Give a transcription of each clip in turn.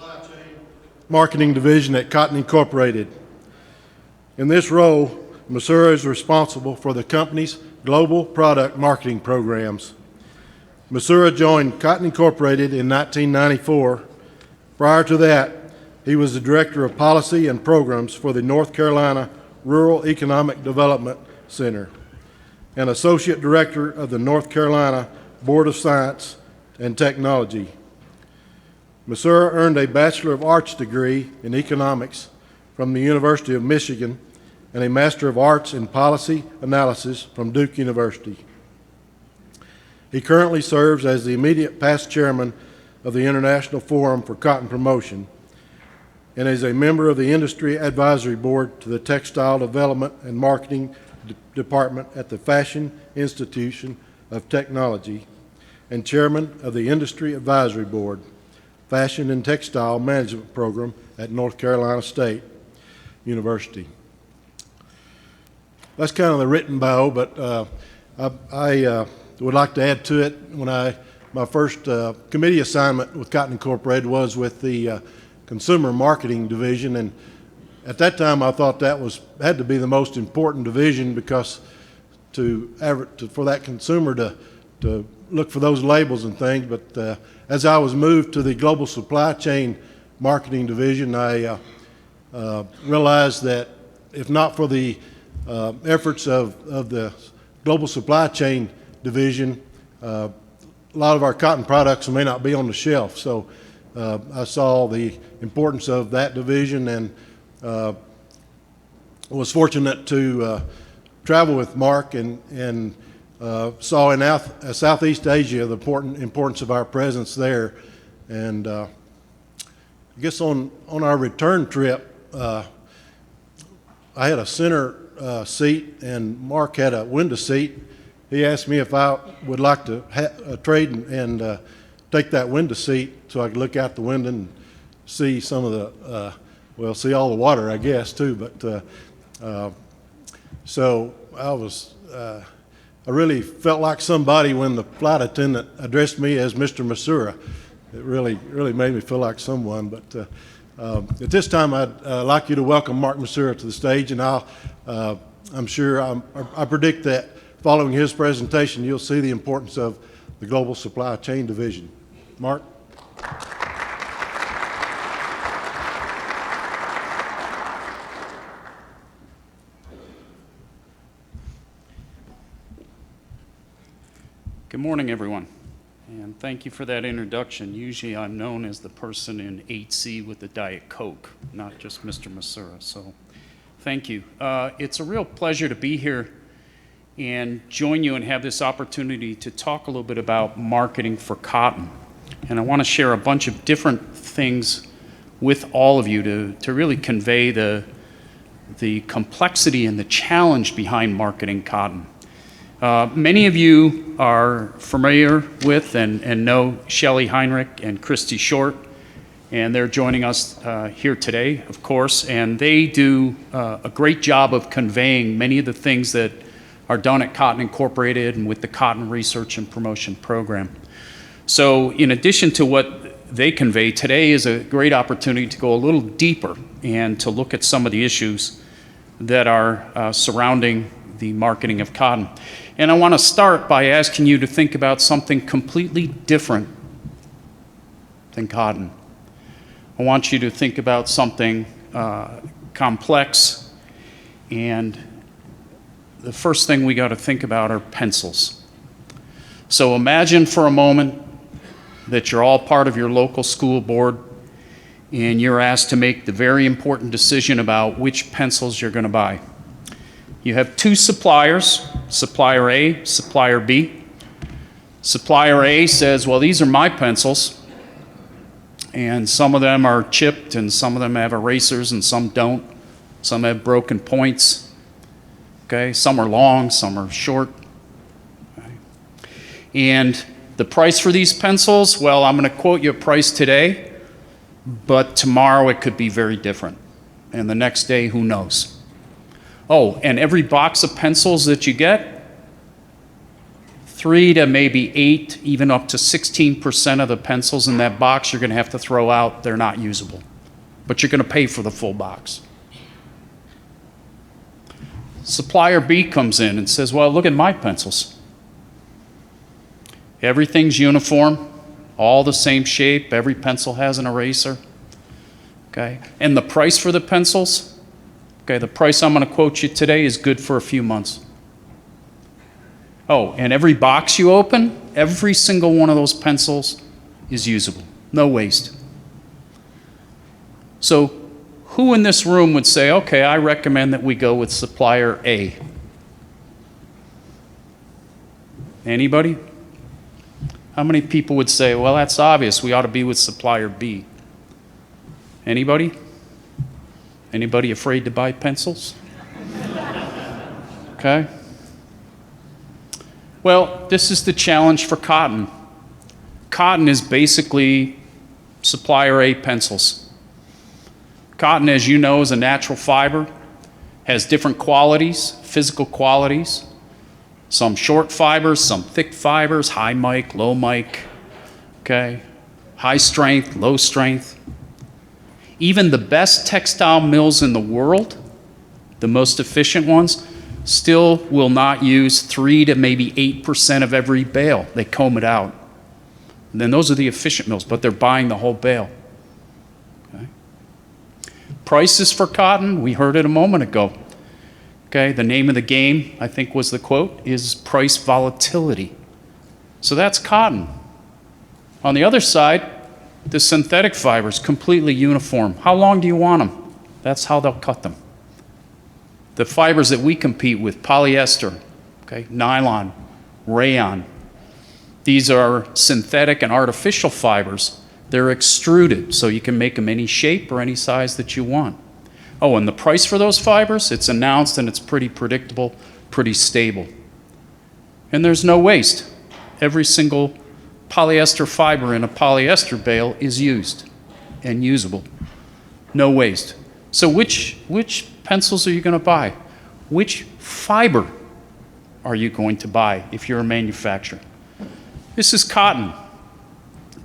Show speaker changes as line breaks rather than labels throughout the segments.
Supply Chain Marketing Division at Cotton Incorporated. In this role, Messura is responsible for the company's global product marketing programs. Messura joined Cotton Incorporated in 1994. Prior to that, he was the Director of Policy and Programs for the North Carolina Rural Economic Development Center and Associate Director of the North Carolina Board of Science and Technology. Messura earned a Bachelor of Arts degree in Economics from the University of Michigan and a Master of Arts in Policy Analysis from Duke University. He currently serves as the immediate past chairman of the International Forum for Cotton Promotion and is a member of the Industry Advisory Board to the Textile Development and Marketing Department at the Fashion Institution of Technology and chairman of the Industry Advisory Board, Fashion and Textile Management Program at North Carolina State University. That's kind of the written bio, but I would like to add to it. My first committee assignment with Cotton Incorporated was with the Consumer Marketing Division, and at that time I thought that had to be the most important division because for that consumer to look for those labels and things. But as I was moved to the Global Supply Chain Marketing Division, I realized that if not for the efforts of the Global Supply Chain Division, a lot of our cotton products may not be on the shelf. So I saw the importance of that division and was fortunate to travel with Mark and saw in Southeast Asia the importance of our presence there. And I guess on our return trip, I had a center seat and Mark had a window seat. He asked me if I would like to trade and take that window seat so I could look out the window and see some of the, see all the water, I guess, too. But so I really felt like somebody when the flight attendant addressed me as Mr. Messura. It really made me feel like someone. But at this time, I'd like you to welcome Mark Messura to the stage, and I'm sure I predict that following his presentation, you'll see the importance of the Global Supply Chain Division. Mark?
Good morning, everyone, and thank you for that introduction. Usually I'm known as the person in 8C with the Diet Coke, not just Mr. Messura, so thank you. It's a real pleasure to be here and join you and have this opportunity to talk a little bit about marketing for cotton. And I want to share a bunch of different things with all of you to really convey the complexity and the challenge behind marketing cotton. Many of you are familiar with and know Shelley Heinrich and Christy Short, and they're joining us here today, of course, and they do a great job of conveying many of the things that are done at Cotton Incorporated and with the Cotton Research and Promotion Program. So in addition to what they convey, today is a great opportunity to go a little deeper and to look at some of the issues that are surrounding the marketing of cotton. And I want to start by asking you to think about something completely different than cotton. I want you to think about something complex, and the first thing we got to think about are pencils. So imagine for a moment that you're all part of your local school board and you're asked to make the very important decision about which pencils you're going to buy. You have two suppliers, supplier A, supplier B. Supplier A says, well, these are my pencils, and some of them are chipped and some of them have erasers and some don't. Some have broken points. Okay, some are long, some are short. Okay. And the price for these pencils, well, I'm going to quote you a price today, but tomorrow it could be very different. And the next day, who knows? Oh, and every box of pencils that you get, 3 to maybe 8, even up to 16% of the pencils in that box you're going to have to throw out. They're not usable. But you're going to pay for the full box. Supplier B comes in and says, well, look at my pencils. Everything's uniform, all the same shape. Every pencil has an eraser. Okay? And the price for the pencils, okay, the price I'm going to quote you today is good for a few months. Oh, and every box you open, every single one of those pencils is usable. No waste. So who in this room would say, okay, I recommend that we go with supplier A? Anybody? How many people would say, well, that's obvious, we ought to be with supplier B? Anybody? Anybody afraid to buy pencils? Okay. Well, this is the challenge for cotton. Cotton is basically supplier A pencils. Cotton, as you know, is a natural fiber, has different qualities, physical qualities. Some short fibers, some thick fibers, high mic, low mic, okay? High strength, low strength. Even the best textile mills in the world, the most efficient ones, still will not use 3 to maybe 8% of every bale. They comb it out. And then those are the efficient mills, but they're buying the whole bale. Okay? Prices for cotton, we heard it a moment ago. Okay, the name of the game, I think was the quote, is price volatility. So that's cotton. On the other side, the synthetic fibers, completely uniform. How long do you want them? That's how they'll cut them. The fibers that we compete with, polyester, okay, nylon, rayon, these are synthetic and artificial fibers. They're extruded, so you can make them any shape or any size that you want. Oh, and the price for those fibers, it's announced and it's pretty predictable, pretty stable. And there's no waste. Every single polyester fiber in a polyester bale is used and usable. No waste. So which pencils are you going to buy? Which fiber are you going to buy if you're a manufacturer? This is cotton.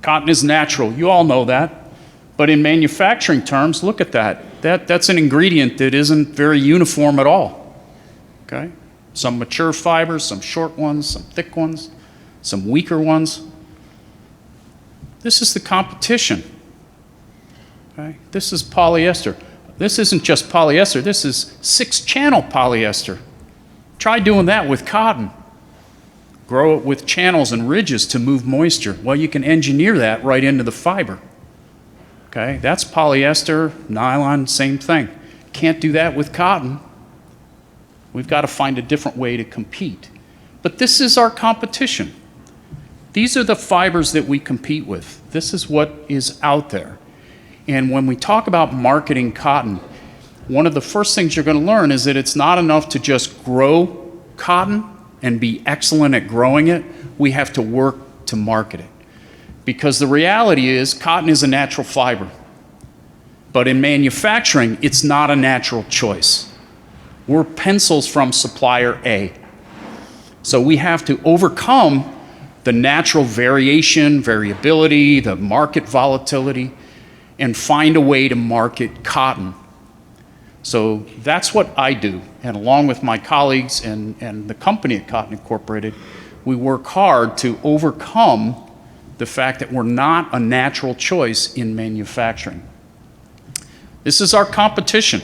Cotton is natural. You all know that. But in manufacturing terms, look at that. That's an ingredient that isn't very uniform at all. Okay? Some mature fibers, some short ones, some thick ones, some weaker ones. This is the competition. Okay? This is polyester. This isn't just polyester, this is 6-channel polyester. Try doing that with cotton. Grow it with channels and ridges to move moisture. Well, you can engineer that right into the fiber. Okay, that's polyester, nylon, same thing. Can't do that with cotton. We've got to find a different way to compete. But this is our competition. These are the fibers that we compete with. This is what is out there. And when we talk about marketing cotton, one of the first things you're going to learn is that it's not enough to just grow cotton and be excellent at growing it. We have to work to market it. Because the reality is, cotton is a natural fiber. But in manufacturing, it's not a natural choice. We're pencils from supplier A. So we have to overcome the natural variation, variability, the market volatility, and find a way to market cotton. So that's what I do. And along with my colleagues and the company at Cotton Incorporated, we work hard to overcome the fact that we're not a natural choice in manufacturing. This is our competition.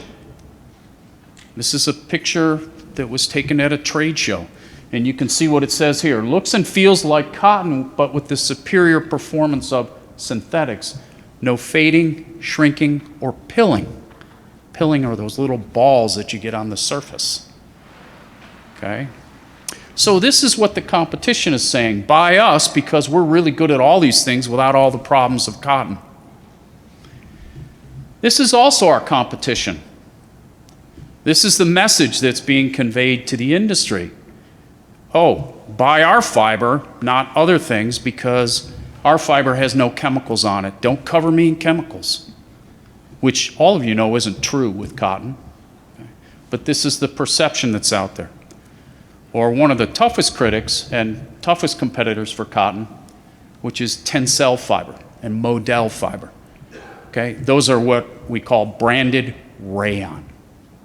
This is a picture that was taken at a trade show. And you can see what it says here. Looks and feels like cotton, but with the superior performance of synthetics. No fading, shrinking, or pilling. Pilling are those little balls that you get on the surface. Okay? So this is what the competition is saying. Buy us because we're really good at all these things without all the problems of cotton. This is also our competition. This is the message that's being conveyed to the industry. Oh, buy our fiber, not other things, because our fiber has no chemicals on it. Don't cover me in chemicals, which all of you know isn't true with cotton. Okay? But this is the perception that's out there. or one of the toughest critics and toughest competitors for cotton, which is Tencel fiber and Modal fiber. Okay, those are what we call branded rayon.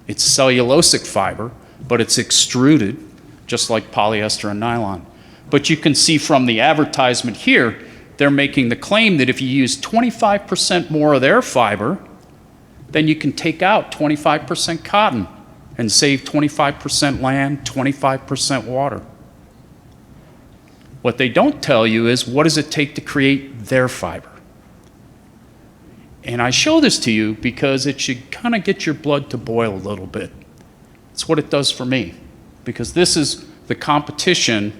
It's cellulosic fiber, but it's extruded just like polyester and nylon. But you can see from the advertisement here, they're making the claim that if you use 25% more of their fiber, then you can take out 25% cotton and save 25% land, 25% water. What they don't tell you is, what does it take to create their fiber? And I show this to you because it should kind of get your blood to boil a little bit. It's what it does for me, because this is the competition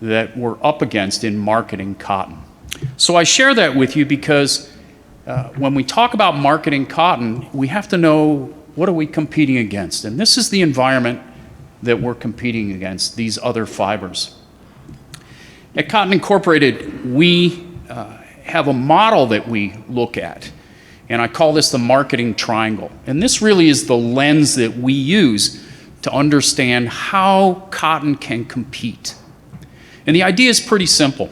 that we're up against in marketing cotton. So I share that with you because when we talk about marketing cotton, we have to know, what are we competing against? And this is the environment that we're competing against, these other fibers. At Cotton Incorporated, we have a model that we look at, and I call this the marketing triangle. And this really is the lens that we use to understand how cotton can compete. And the idea is pretty simple.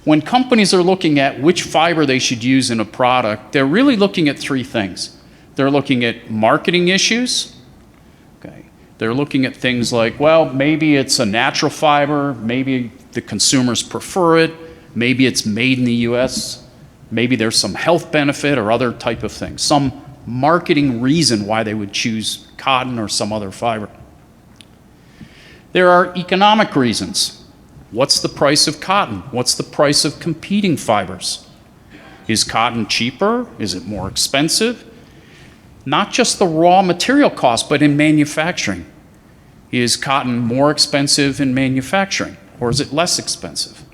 When companies are looking at which fiber they should use in a product, they're really looking at three things. They're looking at marketing issues. Okay. They're looking at things like, well, maybe it's a natural fiber, maybe the consumers prefer it, maybe it's made in the US, maybe there's some health benefit or other type of thing, some marketing reason why they would choose cotton or some other fiber. There are economic reasons. What's the price of cotton? What's the price of competing fibers? Is cotton cheaper? Is it more expensive? Not just the raw material cost, but in manufacturing. Is cotton more expensive in manufacturing, or is it less expensive?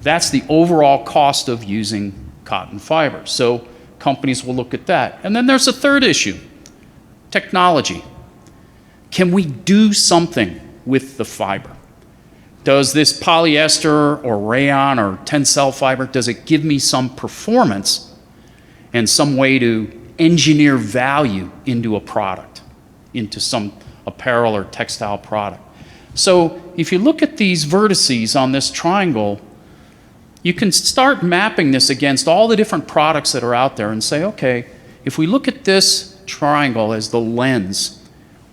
That's the overall cost of using cotton fiber. So companies will look at that. And then there's a third issue, technology. Can we do something with the fiber? Does this polyester or rayon or Tencel fiber, does it give me some performance and some way to engineer value into a product, into some apparel or textile product? So if you look at these vertices on this triangle, you can start mapping this against all the different products that are out there and say, okay, if we look at this triangle as the lens,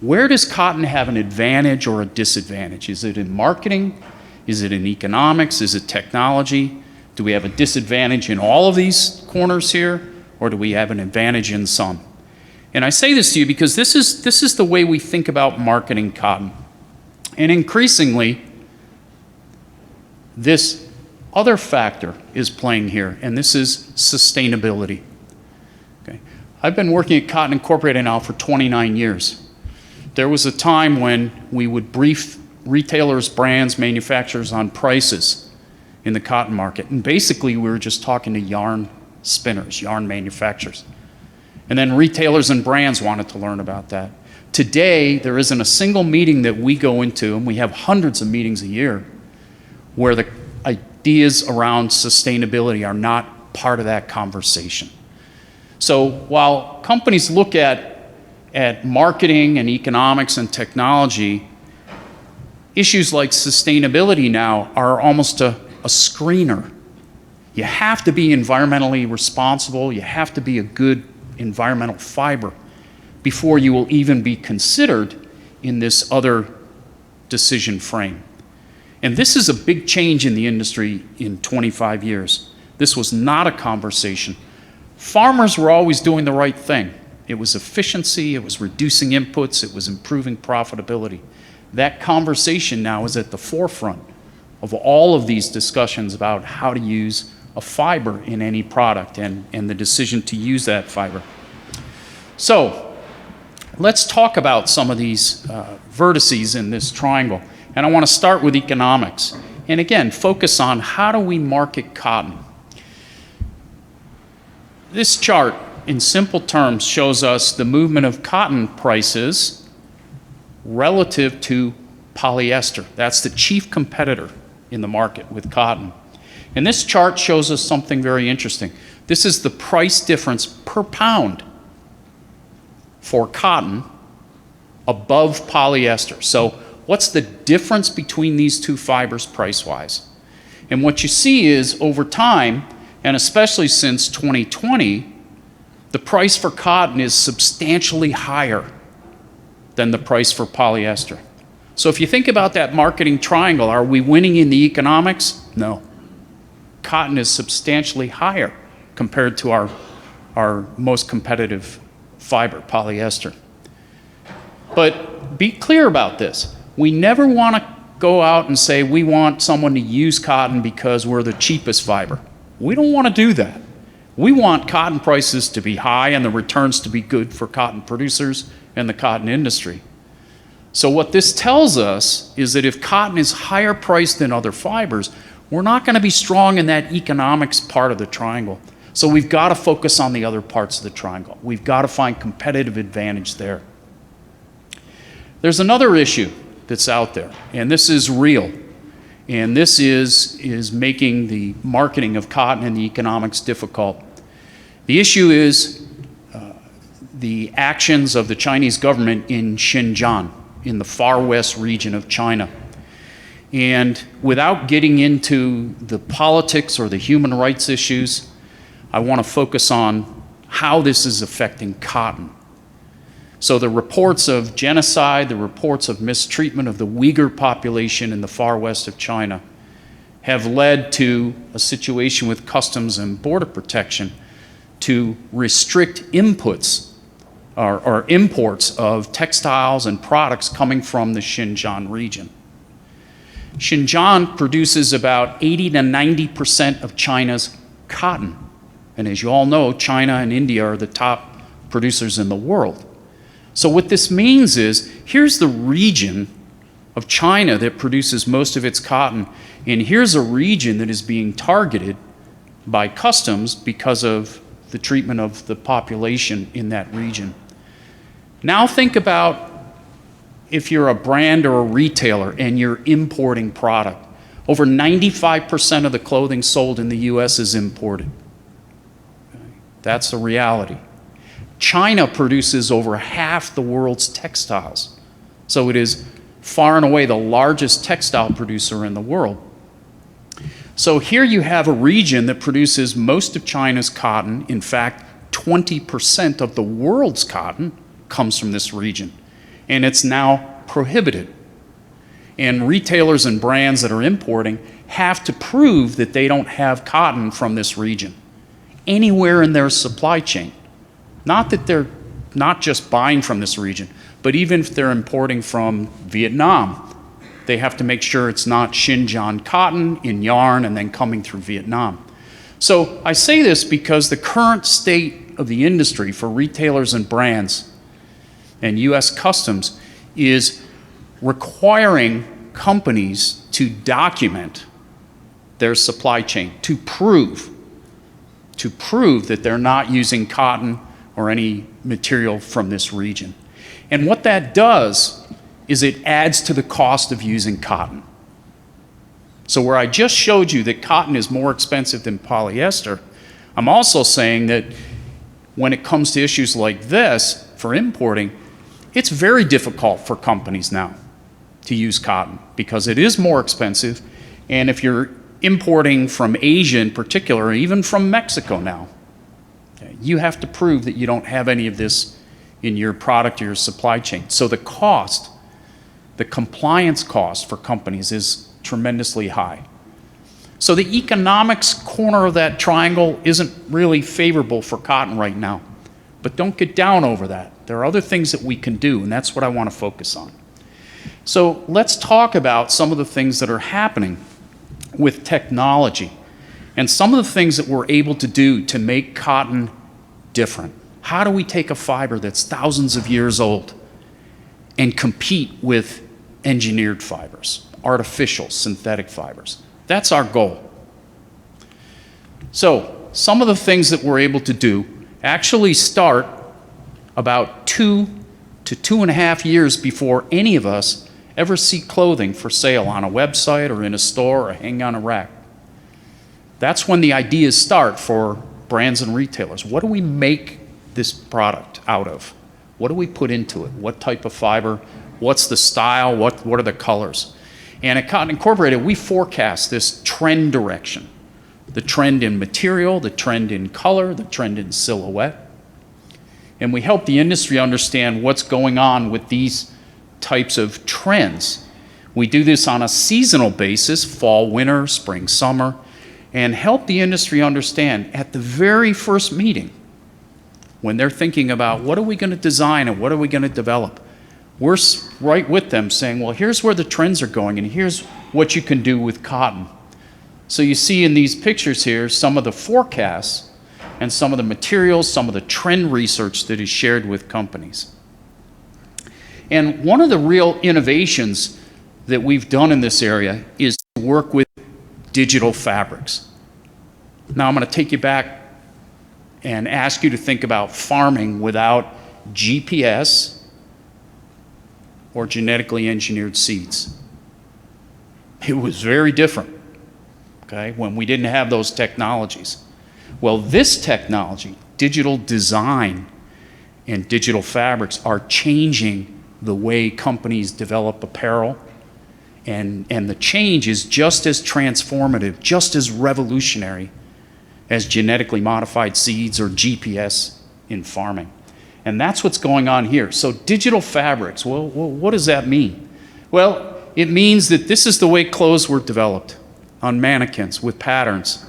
where does cotton have an advantage or a disadvantage? Is it in marketing? Is it in economics? Is it technology? Do we have a disadvantage in all of these corners here, or do we have an advantage in some? And I say this to you because this is the way we think about marketing cotton. And increasingly, this other factor is playing here, and this is sustainability. Okay. I've been working at Cotton Incorporated now for 29 years. There was a time when we would brief retailers, brands, manufacturers on prices in the cotton market. And basically, we were just talking to yarn spinners, yarn manufacturers. And then retailers and brands wanted to learn about that. Today, there isn't a single meeting that we go into, and we have hundreds of meetings a year, where the ideas around sustainability are not part of that conversation. So while companies look at marketing and economics and technology, issues like sustainability now are almost a screener. You have to be environmentally responsible, you have to be a good environmental fiber before you will even be considered in this other decision frame. And this is a big change in the industry in 25 years. This was not a conversation. Farmers were always doing the right thing. It was efficiency, it was reducing inputs, it was improving profitability. That conversation now is at the forefront of all of these discussions about how to use a fiber in any product and the decision to use that fiber. So let's talk about some of these vertices in this triangle. And I want to start with economics. And again, focus on how do we market cotton. This chart, in simple terms, shows us the movement of cotton prices relative to polyester. That's the chief competitor in the market with cotton. And this chart shows us something very interesting. This is the price difference per pound for cotton above polyester. So What's the difference between these two fibers price-wise? And what you see is over time, and especially since 2020, the price for cotton is substantially higher than the price for polyester. So if you think about that marketing triangle, are we winning in the economics? No. Cotton is substantially higher compared to our most competitive fiber, polyester. But be clear about this. We never want to go out and say we want someone to use cotton because we're the cheapest fiber. We don't want to do that. We want cotton prices to be high and the returns to be good for cotton producers and the cotton industry. So what this tells us is that if cotton is higher priced than other fibers, we're not going to be strong in that economics part of the triangle. So we've got to focus on the other parts of the triangle. We've got to find competitive advantage there. There's another issue that's out there, and this is real. And this is making the marketing of cotton and the economics difficult. The issue is the actions of the Chinese government in Xinjiang, in the far west region of China. And without getting into the politics or the human rights issues, I want to focus on how this is affecting cotton. So the reports of genocide, the reports of mistreatment of the Uyghur population in the far west of China have led to a situation with Customs and Border Protection to restrict inputs or imports of textiles and products coming from the Xinjiang region. Xinjiang produces about 80 to 90% of China's cotton. And as you all know, China and India are the top producers in the world. So what this means is, here's the region of China that produces most of its cotton, and here's a region that is being targeted by customs because of the treatment of the population in that region. Now think about if you're a brand or a retailer and you're importing product. Over 95% of the clothing sold in the US is imported. That's a reality. China produces over half the world's textiles. So it is far and away the largest textile producer in the world. So here you have a region that produces most of China's cotton. In fact, 20% of the world's cotton comes from this region. And it's now prohibited. And retailers and brands that are importing have to prove that they don't have cotton from this region anywhere in their supply chain. Not that they're not just buying from this region, but even if they're importing from Vietnam, they have to make sure it's not Xinjiang cotton in yarn and then coming through Vietnam. So I say this because the current state of the industry for retailers and brands and US Customs is requiring companies to document their supply chain, to prove that they're not using cotton or any material from this region. And what that does is it adds to the cost of using cotton. So where I just showed you that cotton is more expensive than polyester, I'm also saying that when it comes to issues like this for importing, it's very difficult for companies now to use cotton because it is more expensive. And if you're importing from Asia in particular, even from Mexico now, you have to prove that you don't have any of this in your product or your supply chain. So the cost, the compliance cost for companies is tremendously high. So the economics corner of that triangle isn't really favorable for cotton right now. But don't get down over that. There are other things that we can do, and that's what I want to focus on. So let's talk about some of the things that are happening with technology and some of the things that we're able to do to make cotton different. How do we take a fiber that's thousands of years old and compete with engineered fibers, artificial, synthetic fibers? That's our goal. So some of the things that we're able to do actually start about 2 to 2.5 years before any of us ever see clothing for sale on a website or in a store or hanging on a rack. That's when the ideas start for brands and retailers. What do we make this product out of? What do we put into it? What type of fiber? What's the style? What are the colors? And at Cotton Incorporated, we forecast this trend direction. The trend in material, the trend in color, the trend in silhouette. And we help the industry understand what's going on with these types of trends. We do this on a seasonal basis, fall, winter, spring, summer, and help the industry understand at the very first meeting, when they're thinking about what are we going to design and what are we going to develop, we're right with them saying, well, here's where the trends are going and here's what you can do with cotton. So you see in these pictures here some of the forecasts and some of the materials, some of the trend research that is shared with companies. And one of the real innovations that we've done in this area is to work with digital fabrics. Now I'm going to take you back and ask you to think about farming without GPS or genetically engineered seeds. It was very different, okay, when we didn't have those technologies. Well, this technology, digital design and digital fabrics, are changing the way companies develop apparel, and the change is just as transformative, just as revolutionary as genetically modified seeds or GPS in farming. And that's what's going on here. So digital fabrics, well, what does that mean? Well, it means that this is the way clothes were developed, on mannequins with patterns,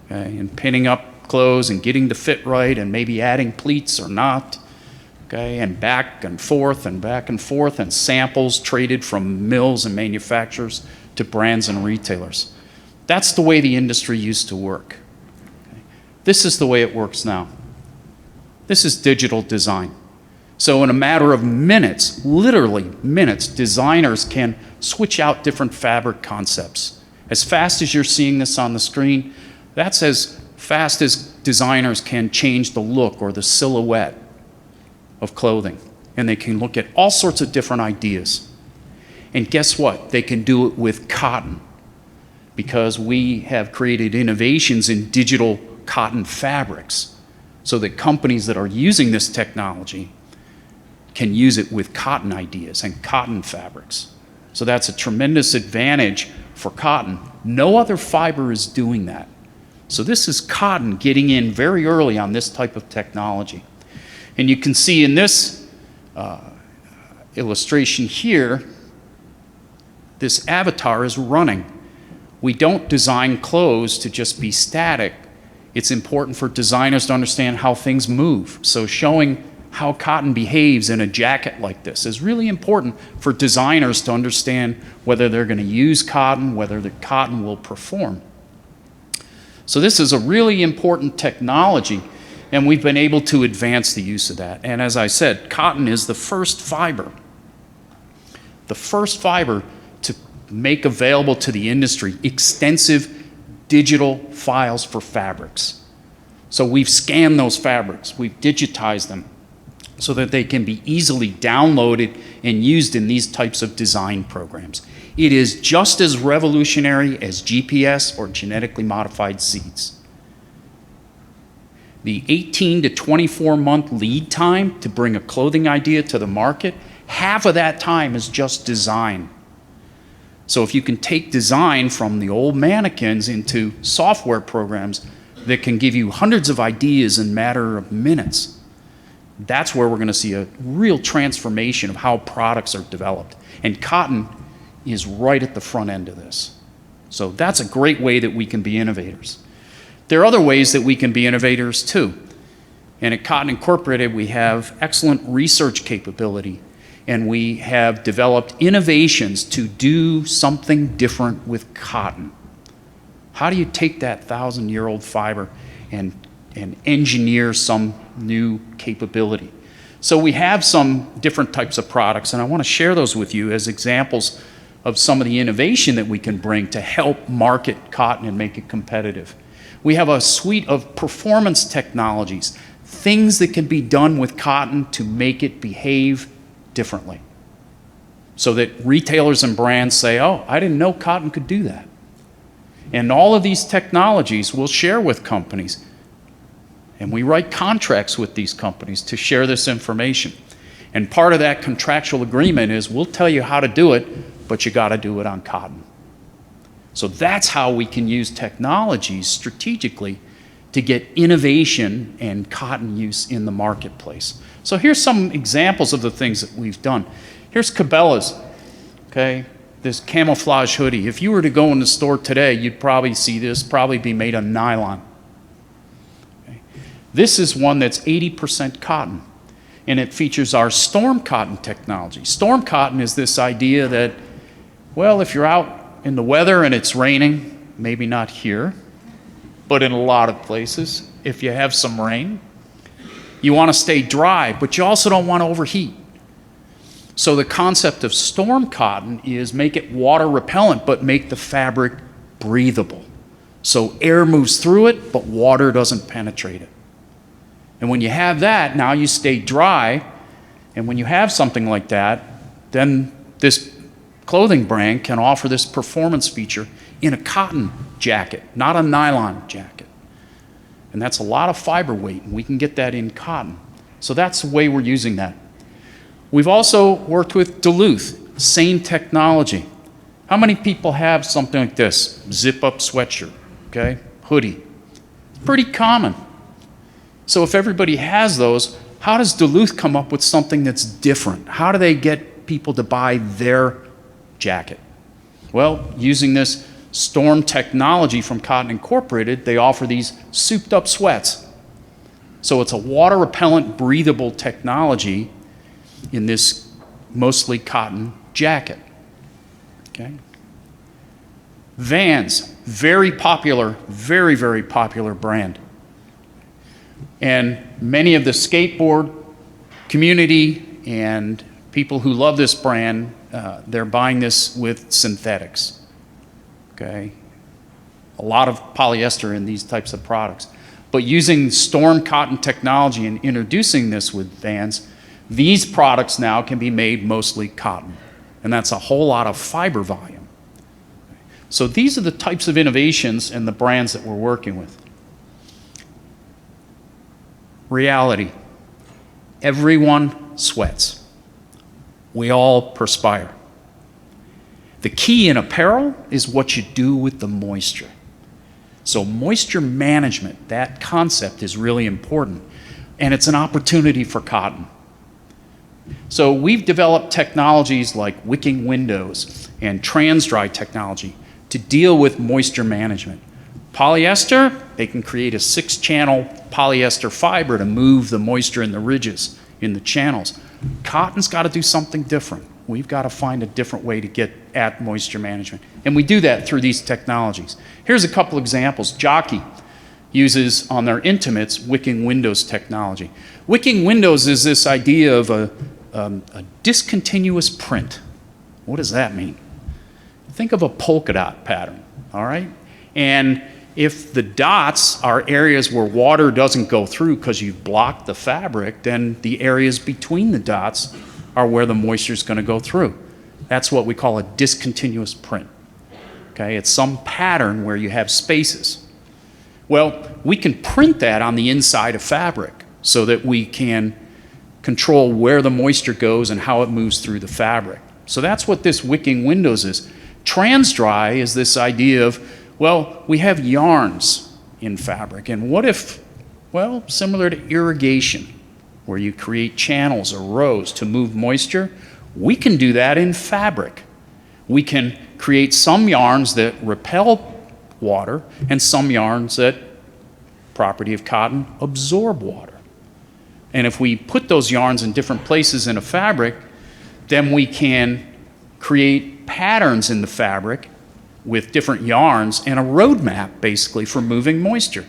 okay, and pinning up clothes and getting the fit right and maybe adding pleats or not, okay, and back and forth and back and forth, and samples traded from mills and manufacturers to brands and retailers. That's the way the industry used to work. Okay. This is the way it works now. This is digital design. So in a matter of minutes, literally minutes, designers can switch out different fabric concepts. As fast as you're seeing this on the screen, that's as fast as designers can change the look or the silhouette of clothing. And they can look at all sorts of different ideas. And guess what? They can do it with cotton, because we have created innovations in digital cotton fabrics, so that companies that are using this technology can use it with cotton ideas and cotton fabrics. So that's a tremendous advantage for cotton. No other fiber is doing that. So this is cotton getting in very early on this type of technology. And you can see in this illustration here, this avatar is running. We don't design clothes to just be static. It's important for designers to understand how things move. So showing how cotton behaves in a jacket like this is really important for designers to understand whether they're going to use cotton, whether the cotton will perform. So this is a really important technology, and we've been able to advance the use of that. And as I said, cotton is the first fiber to make available to the industry extensive digital files for fabrics. So we've scanned those fabrics, we've digitized them so that they can be easily downloaded and used in these types of design programs. It is just as revolutionary as GPS or genetically modified seeds. The 18 to 24-month lead time to bring a clothing idea to the market, half of that time is just design. So if you can take design from the old mannequins into software programs that can give you hundreds of ideas in a matter of minutes, that's where we're going to see a real transformation of how products are developed. And cotton is right at the front end of this. So that's a great way that we can be innovators. There are other ways that we can be innovators too. And at Cotton Incorporated, we have excellent research capability, and we have developed innovations to do something different with cotton. How do you take that 1,000-year-old fiber and engineer some new capability? So we have some different types of products, and I want to share those with you as examples of some of the innovation that we can bring to help market cotton and make it competitive. We have a suite of performance technologies, things that can be done with cotton to make it behave differently, so that retailers and brands say, oh, I didn't know cotton could do that. And all of these technologies we'll share with companies, and we write contracts with these companies to share this information. And part of that contractual agreement is we'll tell you how to do it, but you got to do it on cotton. So that's how we can use technologies strategically to get innovation and cotton use in the marketplace. So here's some examples of the things that we've done. Here's Cabela's, okay? This camouflage hoodie. If you were to go in the store today, you'd probably see this probably be made of nylon. Okay? This is one that's 80% cotton, and it features our storm cotton technology. Storm cotton is this idea that, well, if you're out in the weather and it's raining, maybe not here, but in a lot of places, if you have some rain, you want to stay dry, but you also don't want to overheat. So the concept of storm cotton is make it water repellent, but make the fabric breathable. So air moves through it, but water doesn't penetrate it. And when you have that, now you stay dry, and when you have something like that, then this clothing brand can offer this performance feature in a cotton jacket, not a nylon jacket. And that's a lot of fiber weight, and we can get that in cotton. So that's the way we're using that. We've also worked with Duluth, same technology. How many people have something like this? Zip-up sweatshirt, okay? Hoodie. Pretty common. So if everybody has those, how does Duluth come up with something that's different? How do they get people to buy their jacket? Well, using this storm technology from Cotton Incorporated, they offer these souped-up sweats. So it's a water-repellent, breathable technology in this mostly cotton jacket. Okay. Vans, very popular, very, very popular brand. And many of the skateboard community and people who love this brand, they're buying this with synthetics. Okay. A lot of polyester in these types of products. But using storm cotton technology and introducing this with Vans, these products now can be made mostly cotton. And that's a whole lot of fiber volume. So these are the types of innovations and the brands that we're working with. Reality. Everyone sweats. We all perspire. The key in apparel is what you do with the moisture. So moisture management, that concept is really important, and it's an opportunity for cotton. So we've developed technologies like wicking windows and trans-dry technology to deal with moisture management. Polyester, they can create a 6-channel polyester fiber to move the moisture in the ridges, in the channels. Cotton's got to do something different. We've got to find a different way to get at moisture management. And we do that through these technologies. Here's a couple examples. Jockey uses on their intimates wicking windows technology. Wicking windows is this idea of a discontinuous print. What does that mean? Think of a polka dot pattern, all right? And if the dots are areas where water doesn't go through because you've blocked the fabric, then the areas between the dots are where the moisture is going to go through. That's what we call a discontinuous print. Okay, it's some pattern where you have spaces. Well, we can print that on the inside of fabric so that we can control where the moisture goes and how it moves through the fabric. So that's what this wicking windows is. Trans-dry is this idea of, well, we have yarns in fabric, and what if, well, similar to irrigation, where you create channels or rows to move moisture, we can do that in fabric. We can create some yarns that repel water and some yarns that, property of cotton, absorb water. And if we put those yarns in different places in a fabric, then we can create patterns in the fabric with different yarns and a roadmap basically for moving moisture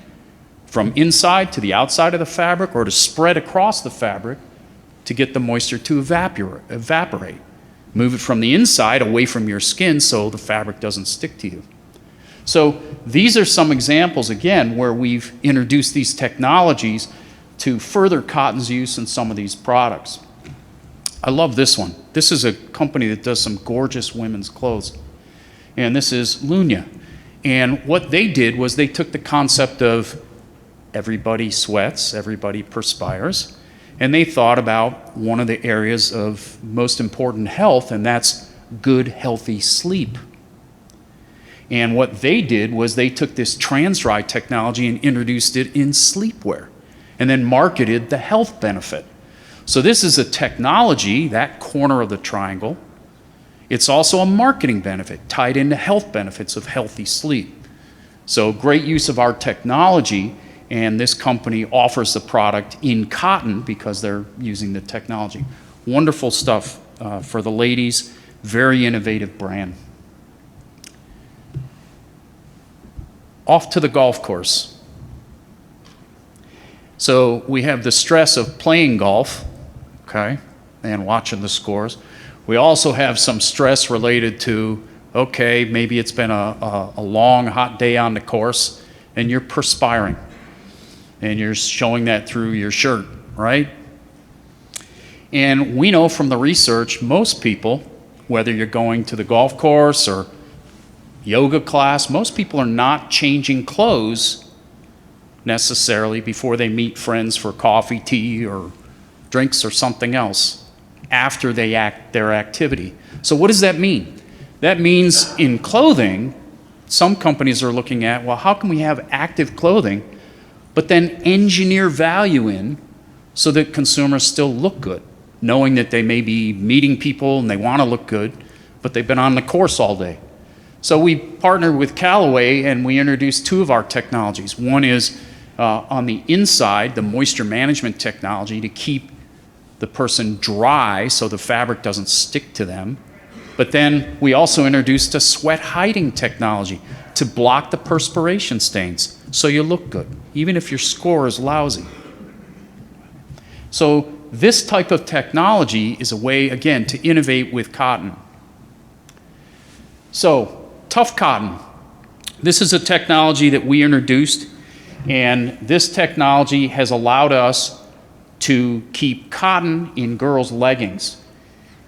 from inside to the outside of the fabric or to spread across the fabric to get the moisture to evaporate. Move it from the inside away from your skin so the fabric doesn't stick to you. So these are some examples, again, where we've introduced these technologies to further cotton's use in some of these products. I love this one. This is a company that does some gorgeous women's clothes. And this is Lunya. And what they did was they took the concept of everybody sweats, everybody perspires, And they thought about one of the areas of most important health, and that's good, healthy sleep. And what they did was they took this trans-dry technology and introduced it in sleepwear, and then marketed the health benefit. So this is a technology, that corner of the triangle. It's also a marketing benefit tied into health benefits of healthy sleep. So great use of our technology, and this company offers the product in cotton because they're using the technology. Wonderful stuff for the ladies, very innovative brand. Off to the golf course. So we have the stress of playing golf, okay, and watching the scores. We also have some stress related to, okay, maybe it's been a long, hot day on the course, and you're perspiring, and you're showing that through your shirt, right? And we know from the research, most people, whether you're going to the golf course or yoga class, most people are not changing clothes necessarily before they meet friends for coffee, tea, or drinks or something else after their activity. So what does that mean? That means in clothing, some companies are looking at, well, how can we have active clothing, but then engineer value in so that consumers still look good, knowing that they may be meeting people and they want to look good, but they've been on the course all day. So we partnered with Callaway and we introduced two of our technologies. One is on the inside, the moisture management technology to keep the person dry so the fabric doesn't stick to them. But then we also introduced a sweat hiding technology to block the perspiration stains so you look good, even if your score is lousy. So this type of technology is a way, again, to innovate with cotton. So Tough Cotton. This is a technology that we introduced, and this technology has allowed us to keep cotton in girls' leggings.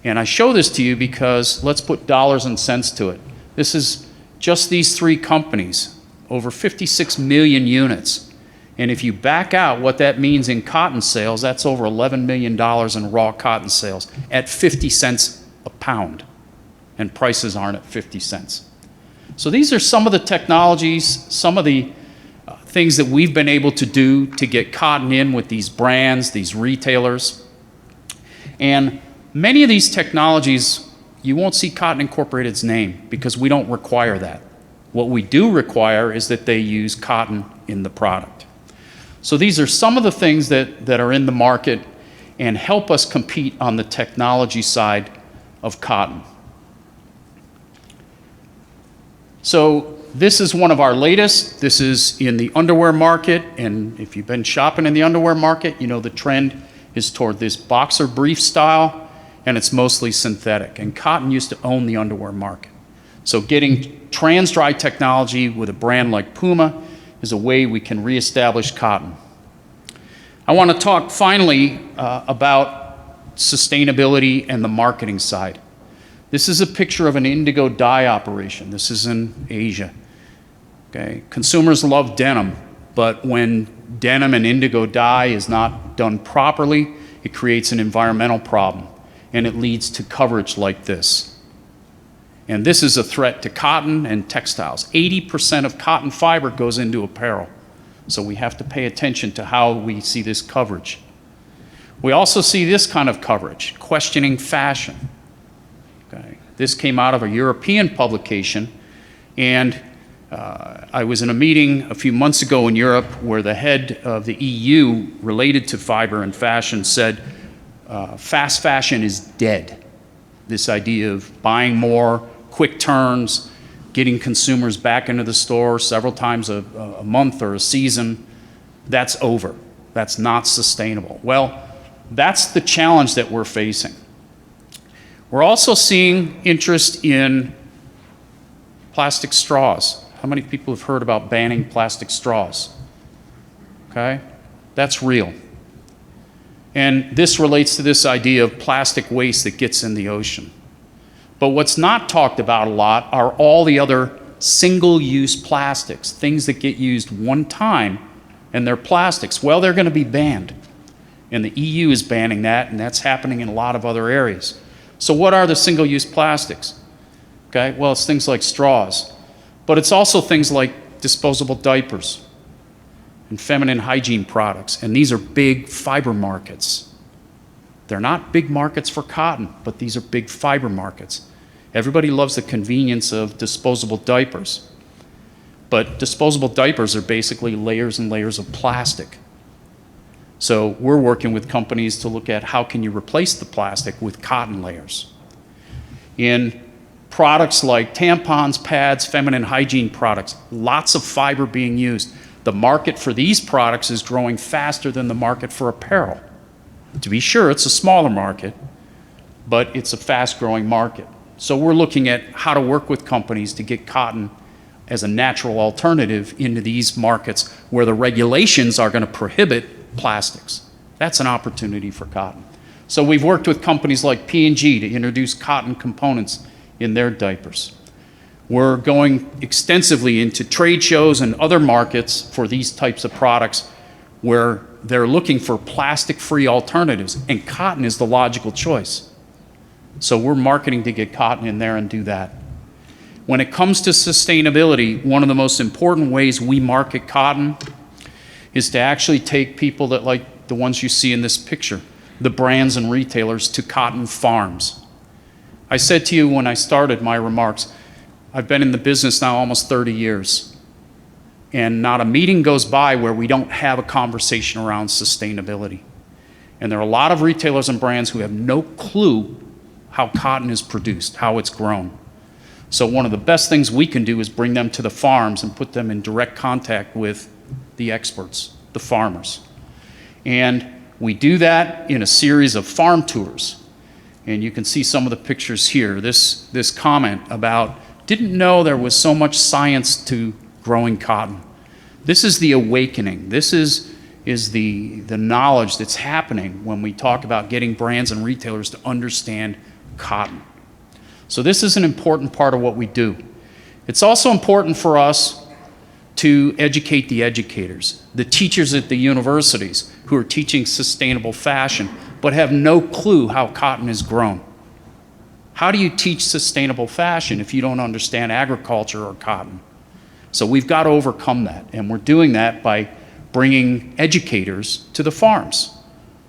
And I show this to you because let's put dollars and cents to it. This is just these three companies, over 56 million units. And if you back out what that means in cotton sales, that's over $11 million in raw cotton sales at 50 cents a pound. And prices aren't at 50 cents. So these are some of the technologies, some of the things that we've been able to do to get cotton in with these brands, these retailers. And many of these technologies, you won't see Cotton Incorporated's name because we don't require that. What we do require is that they use cotton in the product. So these are some of the things that are in the market and help us compete on the technology side of cotton. So this is one of our latest. This is in the underwear market, and if you've been shopping in the underwear market, you know the trend is toward this boxer brief style, and it's mostly synthetic. And cotton used to own the underwear market. So getting trans-dry technology with a brand like Puma is a way we can reestablish cotton. I want to talk finally about sustainability and the marketing side. This is a picture of an indigo dye operation. This is in Asia. Okay. Consumers love denim, but when denim and indigo dye is not done properly, it creates an environmental problem, and it leads to coverage like this. And this is a threat to cotton and textiles. 80% of cotton fiber goes into apparel, so we have to pay attention to how we see this coverage. We also see this kind of coverage, questioning fashion. Okay. This came out of a European publication, and I was in a meeting a few months ago in Europe where the head of the EU related to fiber and fashion said, fast fashion is dead. This idea of buying more, quick turns, getting consumers back into the store several times a month or a season, that's over. That's not sustainable. Well, that's the challenge that we're facing. We're also seeing interest in plastic straws. How many people have heard about banning plastic straws? Okay, that's real. And this relates to this idea of plastic waste that gets in the ocean. But what's not talked about a lot are all the other single-use plastics, things that get used one time and they're plastics. Well, they're going to be banned. And the EU is banning that, and that's happening in a lot of other areas. So what are the single-use plastics? Okay, well, it's things like straws, but it's also things like disposable diapers and feminine hygiene products, and these are big fiber markets. They're not big markets for cotton, but these are big fiber markets. Everybody loves the convenience of disposable diapers, but disposable diapers are basically layers and layers of plastic. So we're working with companies to look at how can you replace the plastic with cotton layers. In products like tampons, pads, feminine hygiene products, lots of fiber being used. The market for these products is growing faster than the market for apparel. To be sure, it's a smaller market, but it's a fast-growing market. So we're looking at how to work with companies to get cotton as a natural alternative into these markets where the regulations are going to prohibit plastics. That's an opportunity for cotton. So we've worked with companies like P&G to introduce cotton components in their diapers. We're going extensively into trade shows and other markets for these types of products where they're looking for plastic-free alternatives, and cotton is the logical choice. So we're marketing to get cotton in there and do that. When it comes to sustainability, one of the most important ways we market cotton is to actually take people that, like the ones you see in this picture, the brands and retailers, to cotton farms. I said to you when I started my remarks, I've been in the business now almost 30 years, and not a meeting goes by where we don't have a conversation around sustainability. And there are a lot of retailers and brands who have no clue how cotton is produced, how it's grown. So one of the best things we can do is bring them to the farms and put them in direct contact with the experts, the farmers. And we do that in a series of farm tours. And you can see some of the pictures here. This comment about, didn't know there was so much science to growing cotton. This is the awakening. This is the knowledge that's happening when we talk about getting brands and retailers to understand cotton. So this is an important part of what we do. It's also important for us to educate the educators, the teachers at the universities who are teaching sustainable fashion but have no clue how cotton is grown. How do you teach sustainable fashion if you don't understand agriculture or cotton? So we've got to overcome that, and we're doing that by bringing educators to the farms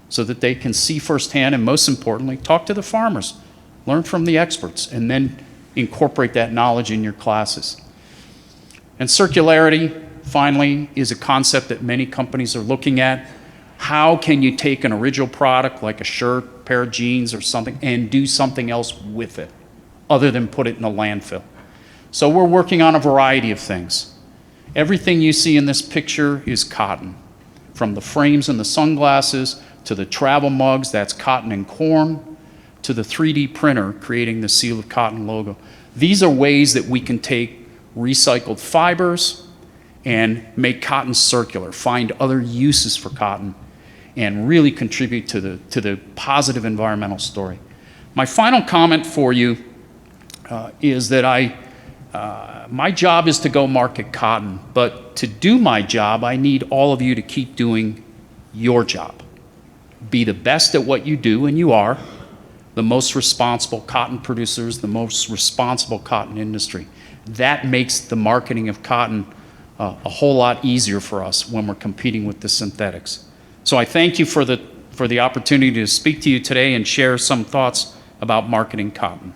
so that they can see firsthand and, most importantly, talk to the farmers, learn from the experts, and then incorporate that knowledge in your classes. And circularity, finally, is a concept that many companies are looking at. How can you take an original product like a shirt, pair of jeans or something and do something else with it other than put it in a landfill? So we're working on a variety of things. Everything you see in this picture is cotton. From the frames and the sunglasses to the travel mugs, that's cotton and corn, to the 3D printer creating the Seal of Cotton logo. These are ways that we can take recycled fibers and make cotton circular, find other uses for cotton, and really contribute to the positive environmental story. My final comment for you is that my job is to go market cotton, but to do my job, I need all of you to keep doing your job. Be the best at what you do, and you are, the most responsible cotton producers, the most responsible cotton industry. That makes the marketing of cotton a whole lot easier for us when we're competing with the synthetics. So I thank you for the opportunity to speak to you today and share some thoughts about marketing cotton.